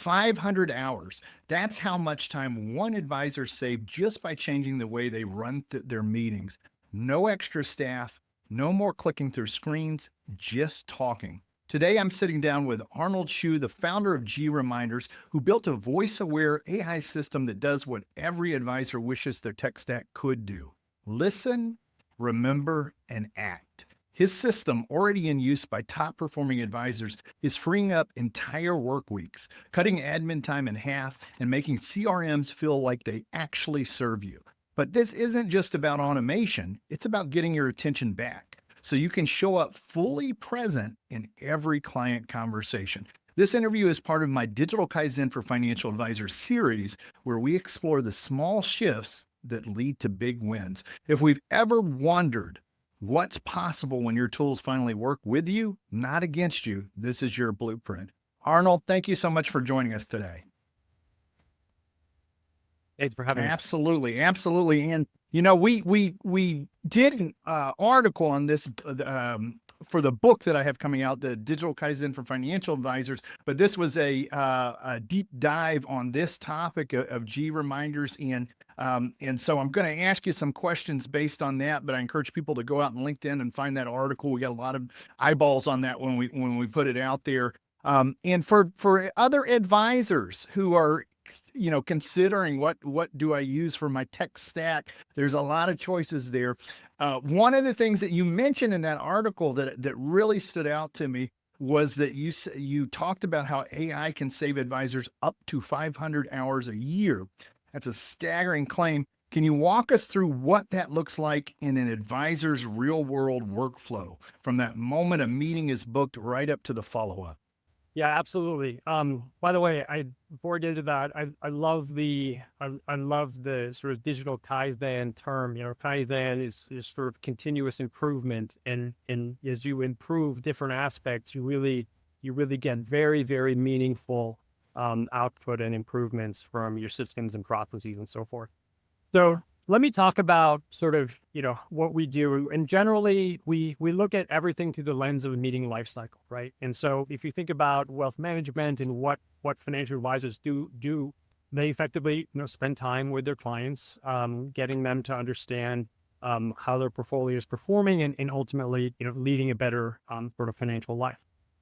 500 hours. That's how much time one advisor saved just by changing the way they run their meetings. No extra staff, no more clicking through screens, just talking. Today, I'm sitting down with Arnold Shu, the founder of GReminders, who built a voice-aware AI system that does what every advisor wishes their tech stack could do: listen, remember, and act. His system, already in use by top-performing advisors, is freeing up entire work weeks, cutting admin time in half, and making CRMs feel like they actually serve you. But this isn't just about automation, it's about getting your attention back so you can show up fully present in every client conversation. This interview is part of my Digital Kaizen for Financial Advisors series, where we explore the small shifts that lead to big wins. If we've ever wondered what's possible when your tools finally work with you, not against you, this is your blueprint. Arnold, thank you so much for joining us today. Thanks for having me. Absolutely, absolutely. And you know, we did an article on this for the book that I have coming out, the Digital Kaizen for Financial Advisors. But this was a deep dive on this topic of GReminders, and so I'm going to ask you some questions based on that. But I encourage people to go out on LinkedIn and find that article. We got a lot of eyeballs on that when we put it out there. And for other advisors who are considering what do I use for my tech stack, there's a lot of choices there. One of the things that you mentioned in that article that really stood out to me was that you talked about how AI can save advisors up to 500 hours a year. That's a staggering claim. Can you walk us through what that looks like in an advisor's real world workflow, from that moment a meeting is booked right up to the follow-up? Yeah, absolutely. By the way, before I get into that, I love the sort of digital Kaizen term. Kaizen is sort of continuous improvement, and as you improve different aspects, you really get very, very meaningful output and improvements from your systems and processes and so forth. So let me talk about sort of, what we do. And generally, we look at everything through the lens of a meeting lifecycle, right? And so if you think about wealth management and what financial advisors do, they effectively, spend time with their clients, getting them to understand how their portfolio is performing and ultimately, leading a better sort of financial life.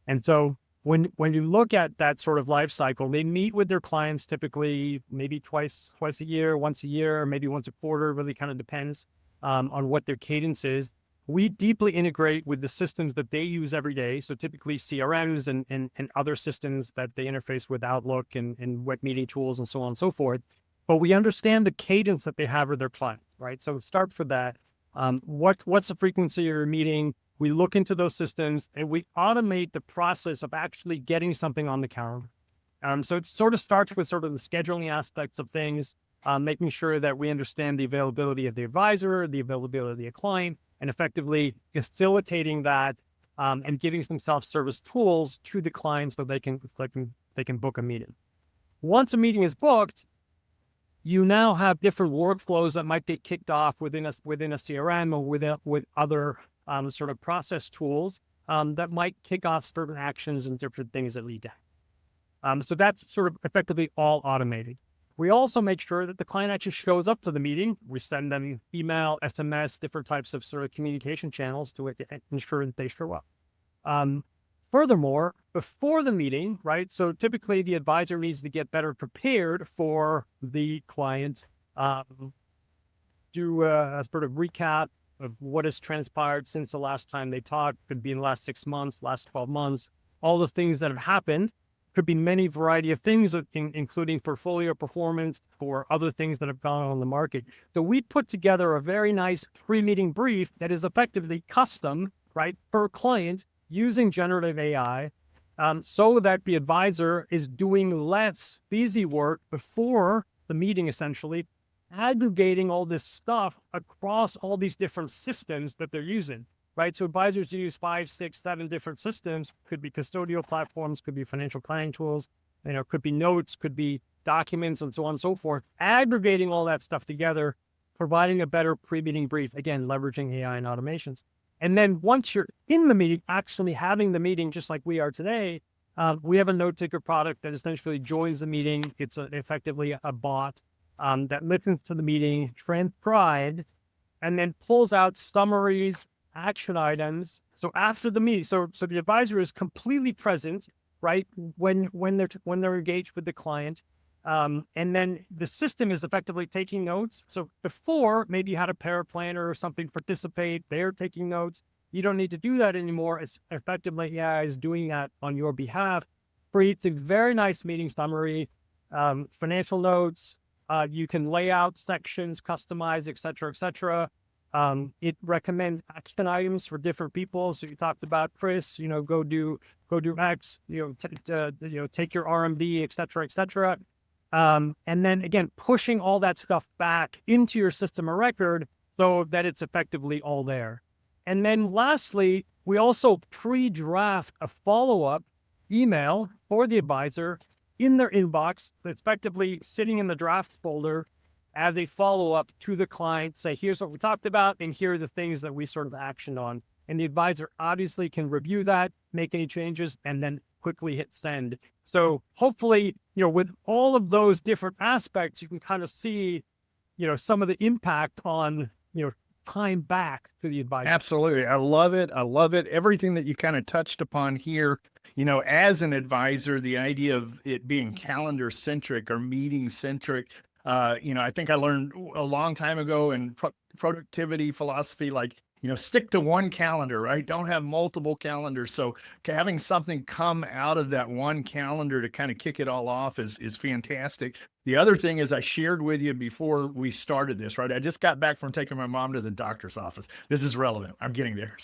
And so when you look at that sort of life cycle, they meet with their clients typically maybe twice a year, once a year, maybe once a quarter. Really kind of depends on what their cadence is. We deeply integrate with the systems that they use every day. So typically CRMs and other systems that they interface with, Outlook and web meeting tools and so on and so forth. But we understand the cadence that they have with their clients, right? So start for that. What's the frequency of your meeting? We look into those systems and we automate the process of actually getting something on the calendar. So it sort of starts with sort of the scheduling aspects of things, making sure that we understand the availability of the advisor, the availability of the client, and effectively facilitating that and giving some self-service tools to the client so they can book a meeting. Once a meeting is booked, you now have different workflows that might get kicked off within a CRM or with other sort of process tools that might kick off certain actions and different things that lead to. So that's sort of effectively all automated. We also make sure that the client actually shows up to the meeting. We send them email, SMS, different types of sort of communication channels to ensure that they show up. Furthermore, before the meeting, right? So typically the advisor needs to get better prepared for the client, do a sort of recap of what has transpired since the last time they talked. Could be in the last 6 months, last 12 months, all the things that have happened. Could be many variety of things, including portfolio performance or other things that have gone on in the market. So we put together a very nice pre-meeting brief that is effectively custom, right, per client using generative AI, so that the advisor is doing less busy work before the meeting, essentially, aggregating all this stuff across all these different systems that they're using, right? So advisors use 5, 6, 7 different systems. Could be custodial platforms, could be financial planning tools, could be notes, could be documents, and so on and so forth. Aggregating all that stuff together, providing a better pre-meeting brief, again, leveraging AI and automations. And then once you're in the meeting, actually having the meeting just like we are today, We have a note taker product that essentially joins the meeting. It's effectively a bot that listens to the meeting, transcribes, and then pulls out summaries, action items. So after the meeting, so the advisor is completely present, right? When they're engaged with the client. And then the system is effectively taking notes. So before, maybe you had a paraplanner or something participate, they're taking notes. You don't need to do that anymore. It's effectively AI is doing that on your behalf. Creates a very nice meeting summary, financial notes. You can lay out sections, customize, et cetera, et cetera. It recommends action items for different people. So you talked about Chris, go do X, take your RMD, et cetera, et cetera. And then again, pushing all that stuff back into your system of record so that it's effectively all there. And then lastly, we also pre-draft a follow-up email for the advisor in their inbox. That's effectively sitting in the drafts folder as a follow-up to the client, say, here's what we talked about, and here are the things that we sort of actioned on. And the advisor obviously can review that, make any changes, and then quickly hit send. So hopefully, with all of those different aspects, you can kind of see, some of the impact on, time back to the advisor. Absolutely. I love it. I love it. Everything that you kind of touched upon here, as an advisor, the idea of it being calendar centric or meeting centric. I think I learned a long time ago in productivity philosophy, like, stick to one calendar, right? Don't have multiple calendars. So having something come out of that one calendar to kind of kick it all off is fantastic. The other thing is I shared with you before we started this, right? I just got back from taking my mom to the doctor's office. This is relevant. I'm getting there.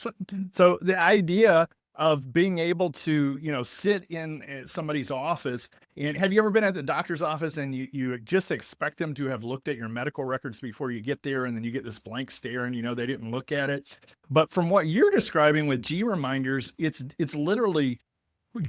So the idea of being able to, sit in somebody's office. And have you ever been at the doctor's office and you just expect them to have looked at your medical records before you get there, and then you get this blank stare and they didn't look at it? But from what you're describing with GReminders, it's literally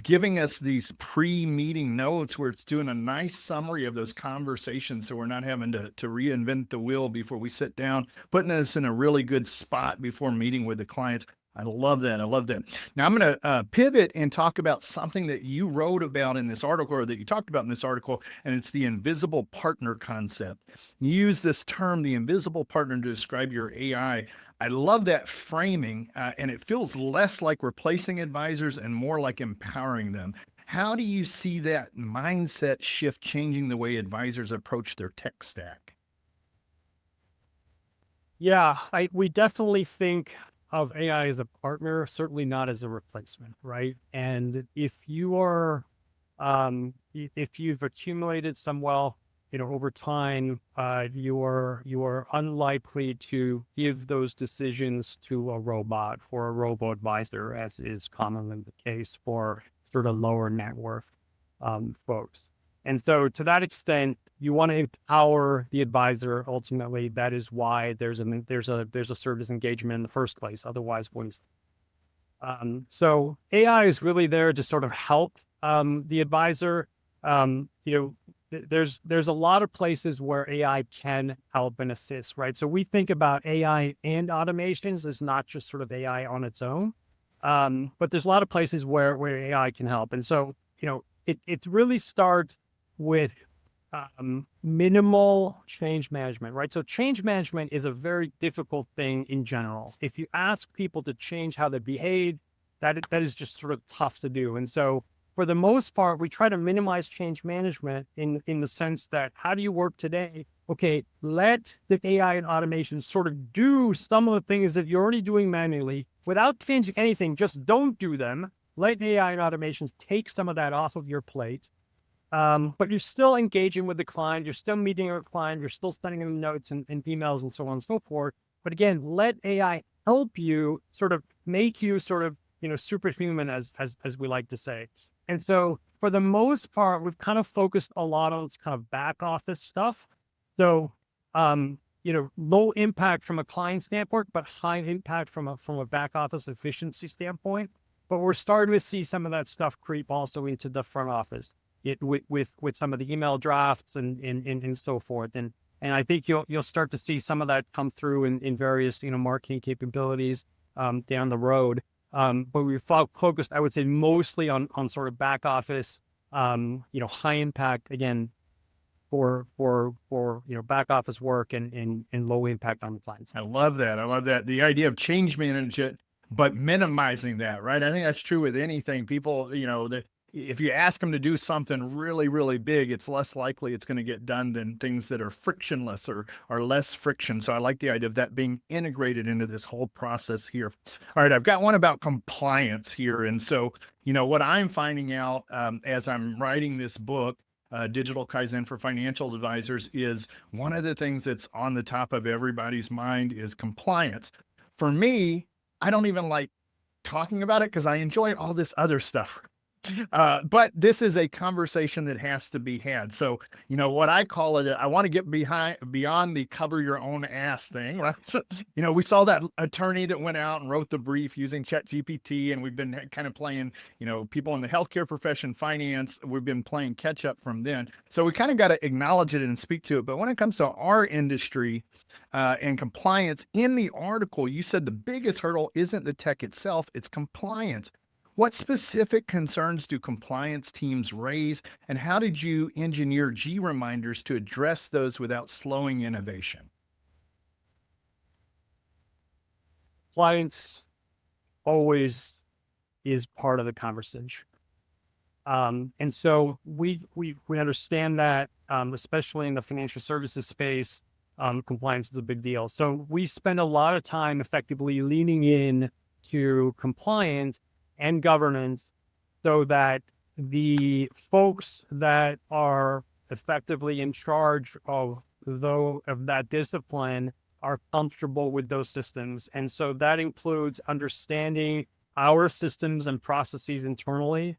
giving us these pre-meeting notes where it's doing a nice summary of those conversations, so we're not having to reinvent the wheel before we sit down, putting us in a really good spot before meeting with the clients. I love that. I love that. Now I'm going to pivot and talk about something that you wrote about in this article, or that you talked about in this article, and it's the invisible partner concept. You use this term, the invisible partner, to describe your AI. I love that framing, and it feels less like replacing advisors and more like empowering them. How do you see that mindset shift changing the way advisors approach their tech stack? Yeah, we definitely think of AI as a partner, certainly not as a replacement, right? And if you are, if you've accumulated some wealth, over time, you are unlikely to give those decisions to a robot or a robo advisor, as is commonly the case for sort of lower net worth folks. And so to that extent, you want to empower the advisor. Ultimately, that is why there's a service engagement in the first place. Otherwise, so AI is really there to sort of help the advisor. There's a lot of places where AI can help and assist, right? So we think about AI and automations as not just sort of AI on its own, but there's a lot of places where AI can help. And so, it really starts with minimal change management, right? So change management is a very difficult thing in general. If you ask people to change how they behave, that is just sort of tough to do. And so for the most part, we try to minimize change management in the sense that, how do you work today? Okay, let the AI and automation sort of do some of the things that you're already doing manually without changing anything. Just don't do them. Let AI and automations take some of that off of your plate. But you're still engaging with the client. You're still meeting your client. You're still sending them notes and emails and so on and so forth. But again, let AI help you, sort of make you sort of, superhuman, as we like to say. And so for the most part, we've kind of focused a lot on this kind of back office stuff. So, low impact from a client standpoint, but high impact from a back office efficiency standpoint. But we're starting to see some of that stuff creep also into the front office, with some of the email drafts and so forth. And I think you'll start to see some of that come through in various, marketing capabilities down the road. But we focused, I would say, mostly on sort of back office, high impact, again, for back office work and low impact on the clients. I love that. I love that. The idea of change management, but minimizing that, right? I think that's true with anything. People, if you ask them to do something really, really big, it's less likely it's going to get done than things that are frictionless or less friction. So I like the idea of that being integrated into this whole process here. All right, I've got one about compliance here. And so, what I'm finding out as I'm writing this book, Digital Kaizen for Financial Advisors, is one of the things that's on the top of everybody's mind is compliance. For me, I don't even like talking about it because I enjoy all this other stuff. But this is a conversation that has to be had. So, what I call it, I want to get beyond the cover your own ass thing, right? So, we saw that attorney that went out and wrote the brief using ChatGPT, and we've been kind of playing, people in the healthcare profession, finance, we've been playing catch up from then. So we kind of got to acknowledge it and speak to it. But when it comes to our industry and compliance, in the article, you said the biggest hurdle isn't the tech itself, it's compliance. What specific concerns do compliance teams raise, and how did you engineer GReminders to address those without slowing innovation? Compliance always is part of the conversation. And so we understand that, especially in the financial services space, compliance is a big deal. So we spend a lot of time effectively leaning in to compliance and governance so that the folks that are effectively in charge of that discipline are comfortable with those systems. And so that includes understanding our systems and processes internally.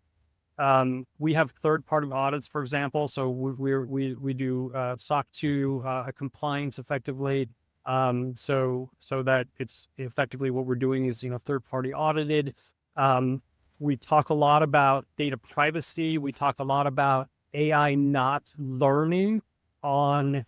We have third-party audits, for example. So we do SOC 2 compliance effectively. So that it's effectively what we're doing is, third-party audited. We talk a lot about data privacy. We talk a lot about AI not learning on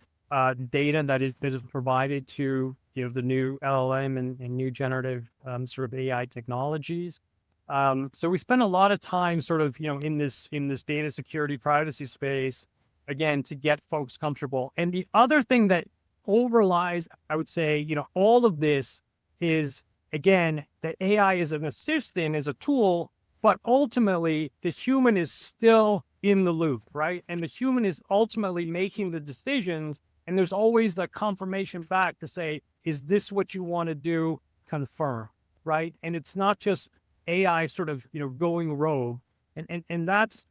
data that is provided to the new LLM and new generative sort of AI technologies. So we spend a lot of time sort of in this data security privacy space, again, to get folks comfortable. And the other thing that overlies, I would say, all of this is, again, that AI is an assistant, is a tool, but ultimately the human is still in the loop, right? And the human is ultimately making the decisions. And there's always the confirmation back to say, is this what you want to do? Confirm, right? And it's not just AI sort of, going rogue. And that's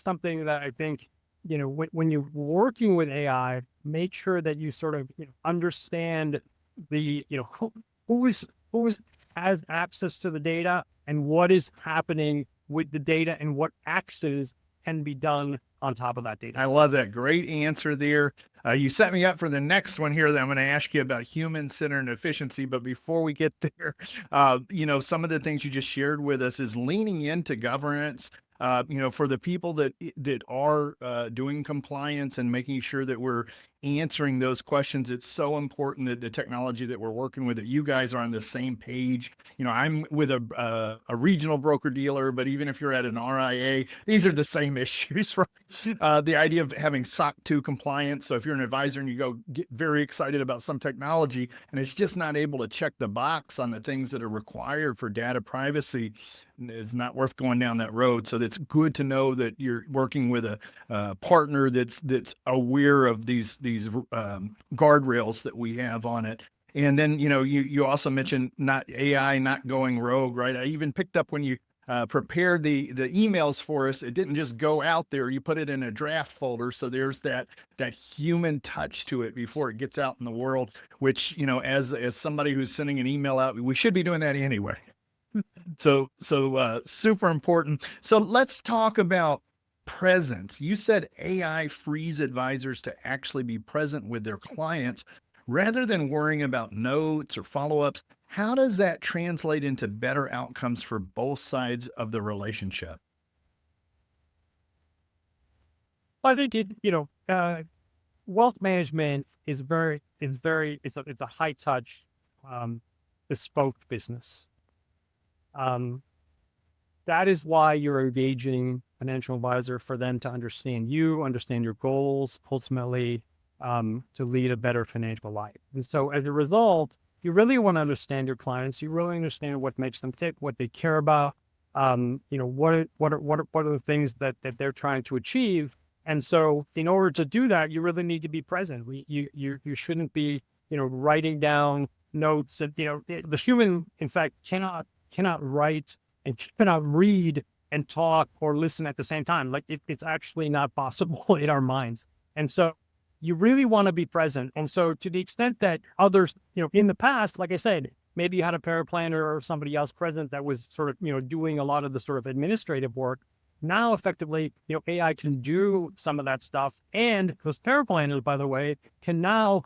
something that I think, when you're working with AI, make sure that you sort of understand the, who has access to the data and what is happening with the data and what actions can be done on top of that data. I love that. Great answer there. You set me up for the next one here that I'm going to ask you about human-centered efficiency. But before we get there, some of the things you just shared with us is leaning into governance. For the people that are doing compliance and making sure that we're answering those questions, it's so important that the technology that we're working with, that you guys are on the same page. I'm with a regional broker dealer, but even if you're at an RIA, these are the same issues, right? The idea of having SOC 2 compliance. So if you're an advisor and you get very excited about some technology and it's just not able to check the box on the things that are required for data privacy, it's not worth going down that road. So it's good to know that you're working with a partner that's aware of these guardrails that we have on it. And then, you also mentioned not AI, not going rogue, right? I even picked up when you prepared the emails for us, it didn't just go out there. You put it in a draft folder. So there's that human touch to it before it gets out in the world, which, as somebody who's sending an email out, we should be doing that anyway. So super important. So let's talk about presence. You said AI frees advisors to actually be present with their clients rather than worrying about notes or follow-ups. How does that translate into better outcomes for both sides of the relationship? I think wealth management is it's a high touch, bespoke business. that is why you're engaging financial advisor, for them to understand you, understand your goals, ultimately to lead a better financial life. And so as a result, you really want to understand your clients. You really understand what makes them tick, what they care about. What are the things that they're trying to achieve. And so in order to do that, you really need to be present. You shouldn't be, writing down notes. And, the human, in fact, cannot write and cannot read and talk or listen at the same time. Like it's actually not possible in our minds. And so you really want to be present. And so to the extent that others, in the past, like I said, maybe you had a paraplanner or somebody else present that was sort of, doing a lot of the sort of administrative work. Now, effectively, AI can do some of that stuff. And those paraplanners, by the way, can now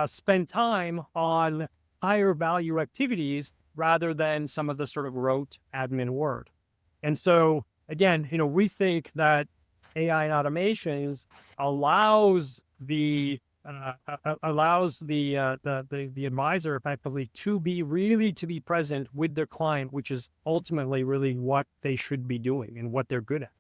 spend time on higher value activities rather than some of the sort of rote admin work. And so, again, we think that AI and automations allows the advisor effectively to be present with their client, which is ultimately really what they should be doing and what they're good at.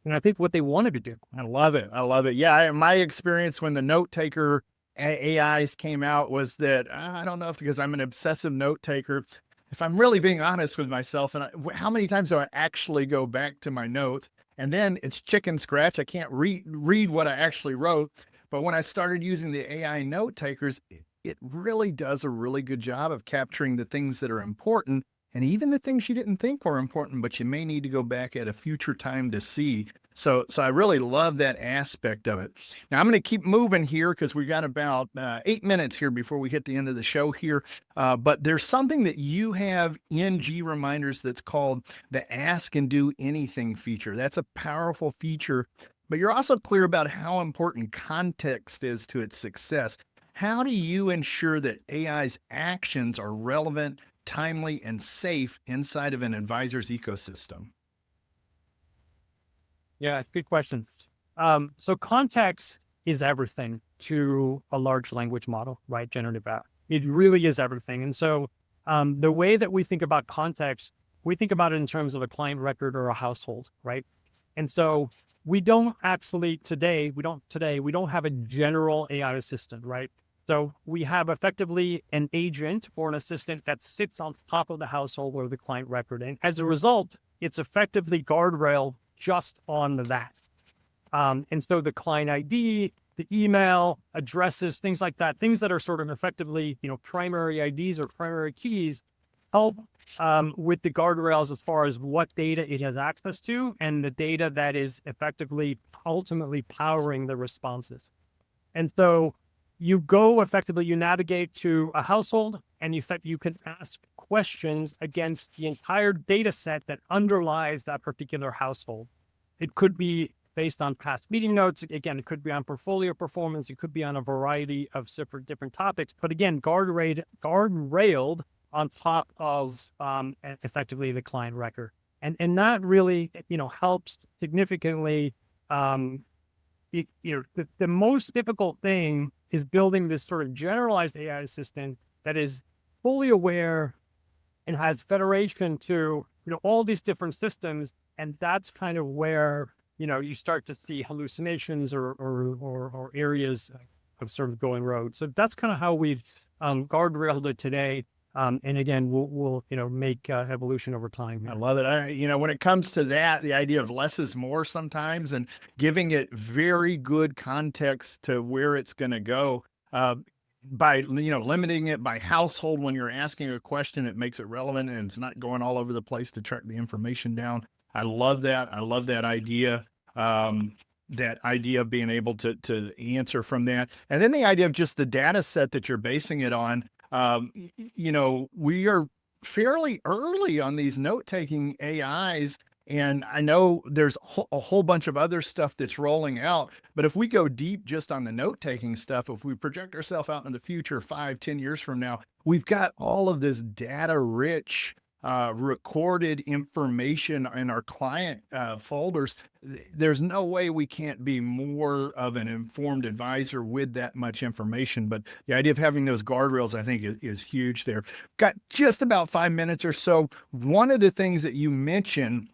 And I think what they wanted to do. I love it. I love it. Yeah. My experience when the note taker AIs came out was that I don't know if because I'm an obsessive note taker, if I'm really being honest with myself, and how many times do I actually go back to my notes and then it's chicken scratch. I can't read what I actually wrote. But when I started using the AI note takers, it really does a really good job of capturing the things that are important and even the things you didn't think were important, but you may need to go back at a future time to see. So I really love that aspect of it. Now I'm going to keep moving here because we got about 8 minutes here before we hit the end of the show here. But there's something that you have in GReminders that's called the Ask and Do Anything feature. That's a powerful feature, but you're also clear about how important context is to its success. How do you ensure that AI's actions are relevant, timely, and safe inside of an advisor's ecosystem? Yeah, good question. So context is everything to a large language model, right? Generative AI. It really is everything. And so the way that we think about context, we think about it in terms of a client record or a household, right? And so we don't actually we don't have a general AI assistant, right? So we have effectively an agent or an assistant that sits on top of the household or the client record. And as a result, it's effectively guardrail just on that. And so the client ID, the email, addresses, things like that, things that are sort of effectively, primary IDs or primary keys, help with the guardrails as far as what data it has access to and the data that is effectively ultimately powering the responses. And so you navigate to a household and you can ask questions against the entire data set that underlies that particular household. It could be based on past meeting notes. Again, it could be on portfolio performance. It could be on a variety of different topics, but again, guardrailed on top of effectively the client record. And that really, helps significantly. The most difficult thing is building this sort of generalized AI assistant that is fully aware and has federation to, all these different systems. And that's kind of where, you start to see hallucinations or areas of sort of going rogue. So that's kind of how we've guardrailed it today. And again, we'll make evolution over time here. I love it. When it comes to that, the idea of less is more sometimes, and giving it very good context to where it's going to go, by, limiting it by household. When you're asking a question, it makes it relevant and it's not going all over the place to track the information down. I love that. I love that idea. That idea of being able to answer from that. And then the idea of just the data set that you're basing it on. We are fairly early on these note-taking AIs, and I know there's a whole bunch of other stuff that's rolling out, but if we go deep just on the note-taking stuff, if we project ourselves out in the future, 5-10 years from now, we've got all of this data-rich recorded information in our client folders. There's no way we can't be more of an informed advisor with that much information. But the idea of having those guardrails, I think, is huge there. Got just about 5 minutes or so. One of the things that you mentioned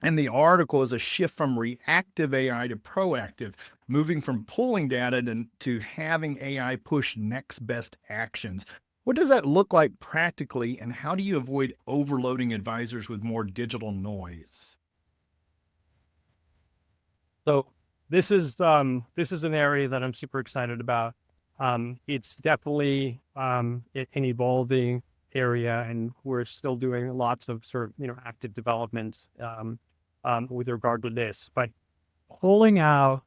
and the article is a shift from reactive AI to proactive, moving from pulling data to having AI push next best actions. What does that look like practically, and how do you avoid overloading advisors with more digital noise? So this is an area that I'm super excited about. It's definitely an evolving area, and we're still doing lots of sort of active development with regard to this. But pulling out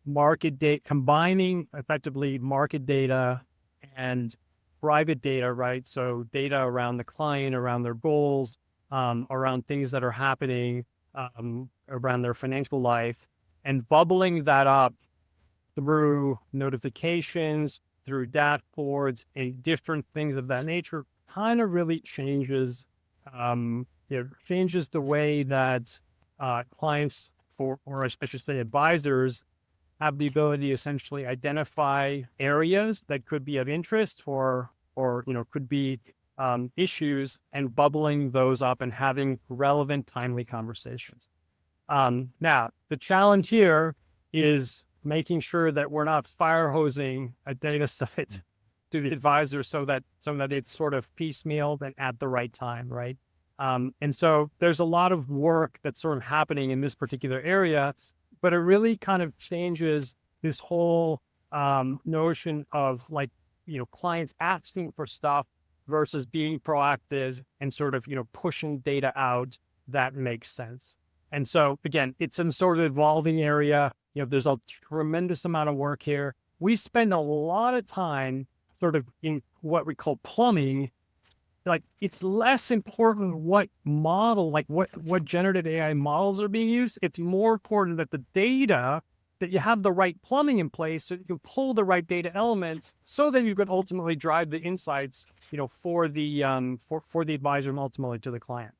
market data, combining effectively market data and private data, right? So data around the client, around their goals, around things that are happening around their financial life, and bubbling that up through notifications, through dashboards, and different things of that nature, kind of really changes, changes the way that clients, or I should say advisors, have the ability to essentially identify areas that could be of interest or could be issues, and bubbling those up and having relevant, timely conversations. Now, the challenge here is making sure that we're not fire hosing a data set to the advisor so that it's sort of piecemeal and at the right time, right? And so there's a lot of work that's sort of happening in this particular area, but it really kind of changes this whole notion of clients asking for stuff versus being proactive and sort of, pushing data out that makes sense. And so again, it's in sort of evolving area. There's a tremendous amount of work here. We spend a lot of time sort of in what we call plumbing. Like, it's less important what model, what generative AI models are being used. It's more important that the data, that you have the right plumbing in place so you can pull the right data elements so that you can ultimately drive the insights, for the advisor and ultimately to the client.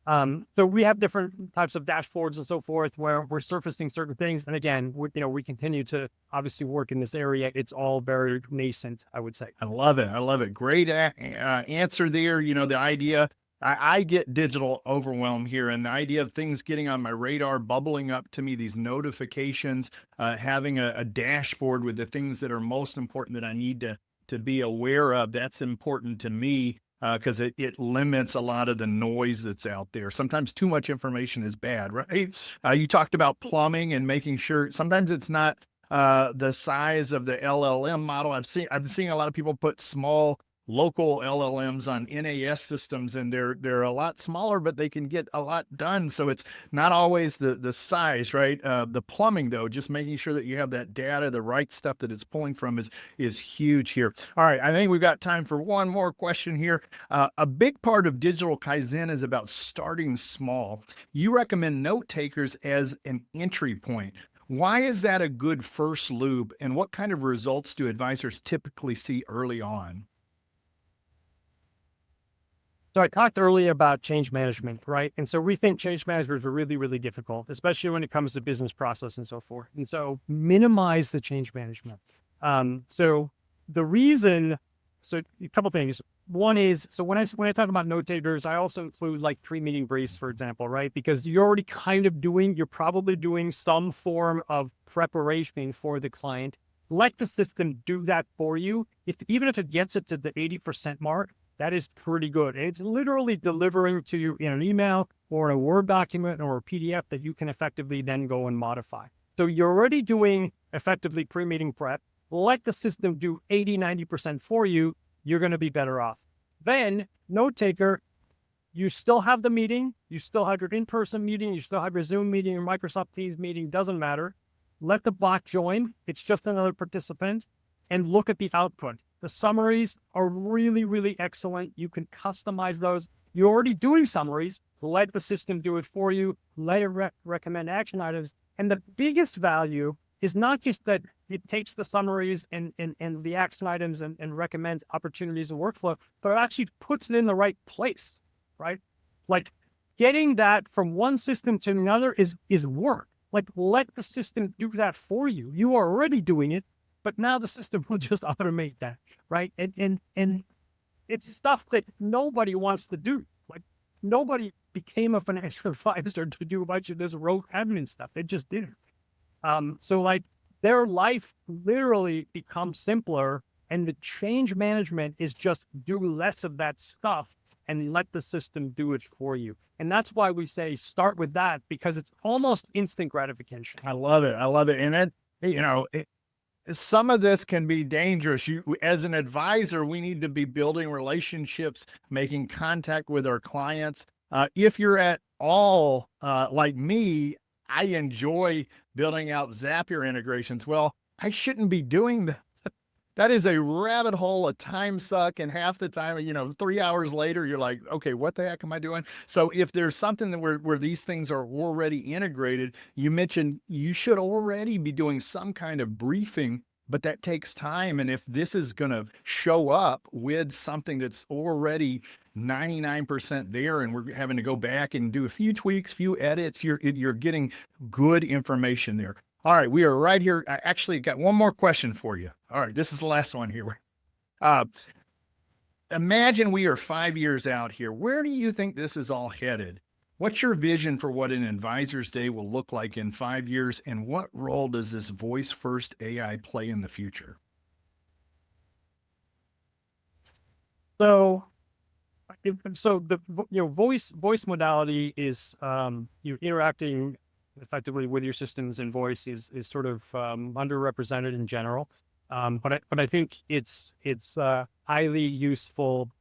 So we have different types of dashboards and so forth where we're surfacing certain things. And again, we continue to obviously work in this area. It's all very nascent, I would say. I love it. I love it. Great answer there. The idea, I get digital overwhelm here, and the idea of things getting on my radar, bubbling up to me, these notifications, having a dashboard with the things that are most important that I need to be aware of. That's important to me. Because it limits a lot of the noise that's out there. Sometimes too much information is bad, right? You talked about plumbing and making sure sometimes it's not the size of the LLM model. I've seen a lot of people put small local LLMs on NAS systems, and they're a lot smaller, but they can get a lot done. So it's not always the size, right? The plumbing, though, just making sure that you have that data, the right stuff that it's pulling from is huge here. All right, I think we've got time for one more question here. A big part of Digital Kaizen is about starting small. You recommend note takers as an entry point. Why is that a good first loop, and what kind of results do advisors typically see early on? So I talked earlier about change management, right? And so we think change management is really, really difficult, especially when it comes to business process and so forth. And so minimize the change management. So the reason, so a couple things. One is, so when I talk about note takers, I also include like pre-meeting briefs, for example, right? Because you're already you're probably doing some form of preparation for the client. Let the system do that for you. Even if it gets it to the 80% mark, that is pretty good. And it's literally delivering to you in an email or a Word document or a PDF that you can effectively then go and modify. So you're already doing effectively pre-meeting prep. Let the system do 80-90% for you. You're going to be better off. Then, note taker, you still have the meeting. You still have your in-person meeting. You still have your Zoom meeting or Microsoft Teams meeting. Doesn't matter. Let the bot join. It's just another participant. And look at the output. The summaries are really, really excellent. You can customize those. You're already doing summaries. Let the system do it for you. Let it recommend action items. And the biggest value is not just that it takes the summaries and the action items and recommends opportunities and workflow, but it actually puts it in the right place. right? Like getting that from one system to another is work. Like let the system do that for you. You are already doing it, but now the system will just automate that, right? And it's stuff that nobody wants to do. Like nobody became a financial advisor to do a bunch of this rote admin stuff. They just did it. So like their life literally becomes simpler, and the change management is just do less of that stuff and let the system do it for you. And that's why we say start with that, because it's almost instant gratification. I love it. I love it. And some of this can be dangerous. As an advisor, we need to be building relationships, making contact with our clients. If you're at all like me, I enjoy building out Zapier integrations. Well, I shouldn't be doing that. That is a rabbit hole, a time suck, and half the time, 3 hours later, you're like, okay, what the heck am I doing? So if there's something that where these things are already integrated, you mentioned you should already be doing some kind of briefing, but that takes time. And if this is going to show up with something that's already 99% there, and we're having to go back and do a few tweaks, few edits, you're getting good information there. All right, we are right here. I actually got one more question for you. All right, this is the last one here. Imagine we are 5 years out here. Where do you think this is all headed? What's your vision for what an advisor's day will look like in 5 years? And what role does this voice first AI play in the future? So the voice modality is you're interacting effectively with your systems, and voice is sort of underrepresented in general. But I think it's highly useful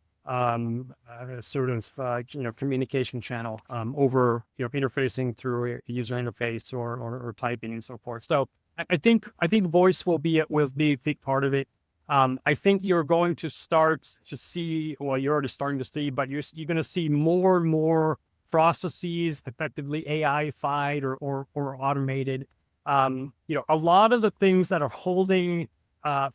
sort of communication channel over interfacing through a user interface or typing and so forth. So I think voice will be a big part of it. I think you're going to start to see, well, you're already starting to see, but you're going to see more and more processes effectively AI-fied or automated. A lot of the things that are holding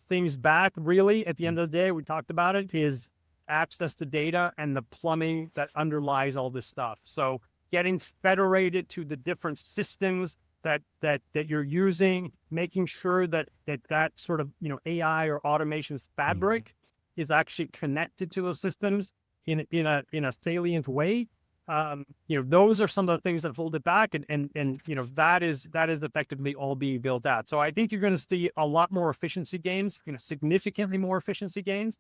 things back, really, at the end of the day, we talked about it, is access to data and the plumbing that underlies all this stuff. So getting federated to the different systems that you're using, making sure that sort of AI or automation fabric is actually connected to those systems in a salient way. Those are some of the things that hold it back, and that is effectively all being built out. So I think you're going to see a lot more efficiency gains, significantly more efficiency gains.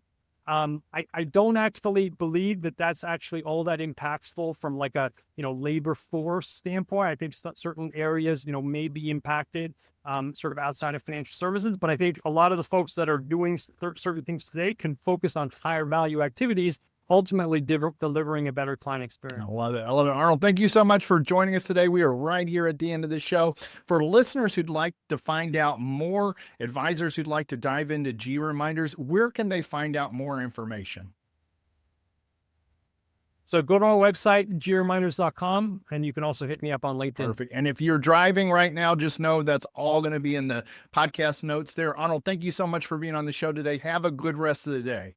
I don't actually believe that that's actually all that impactful from like a labor force standpoint. I think certain areas may be impacted sort of outside of financial services, but I think a lot of the folks that are doing certain things today can focus on higher value activities, ultimately delivering a better client experience. I love it. I love it. Arnold, thank you so much for joining us today. We are right here at the end of the show. For listeners who'd like to find out more, advisors who'd like to dive into GReminders, where can they find out more information? So go to our website, GReminders.com, and you can also hit me up on LinkedIn. Perfect. And if you're driving right now, just know that's all going to be in the podcast notes there. Arnold, thank you so much for being on the show today. Have a good rest of the day.